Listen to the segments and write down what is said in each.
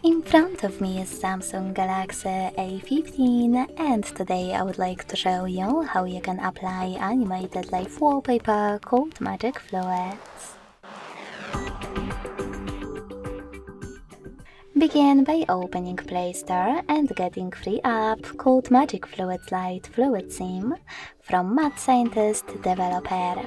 In front of me is Samsung Galaxy A15 and today I would like to show you how you can apply animated live wallpaper called Magic Fluids. Begin by opening Play Store and getting free app called Magic Fluids Light Fluid Sim from Mad Scientist developer.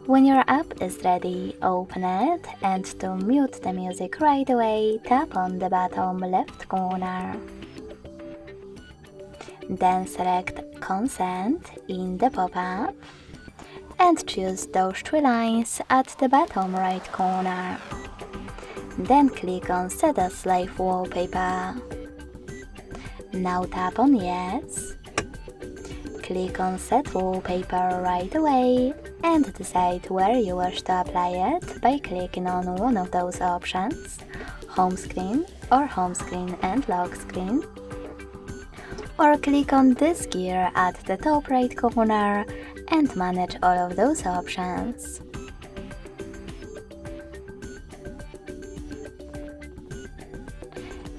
When your app is ready, open it, and to mute the music right away, tap on the bottom left corner. Then select Consent in the pop-up and choose those three lines at the bottom right corner. Then click on Set as Live Wallpaper. Now tap on Yes. Click on Set Wallpaper right away and decide where you wish to apply it by clicking on one of those options, Home Screen or Home Screen and Lock Screen. Or click on this gear at the top right corner and manage all of those options.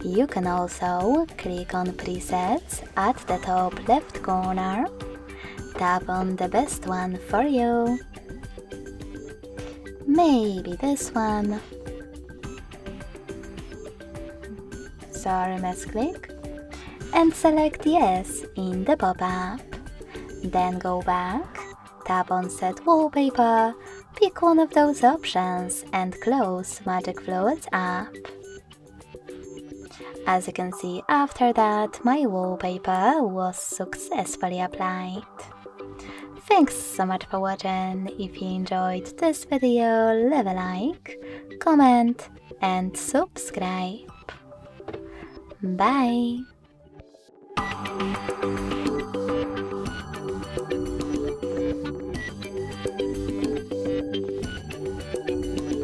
You can also click on Presets at the top left corner. Tap on the best one for you. Maybe this one. Sorry, misclick. And select Yes in the pop-up. Then go back, tap on Set Wallpaper, pick one of those options and close Magic Fluids app. As you can see, after that, my wallpaper was successfully applied. Thanks so much for watching. If you enjoyed this video, leave a like, comment and subscribe. Bye!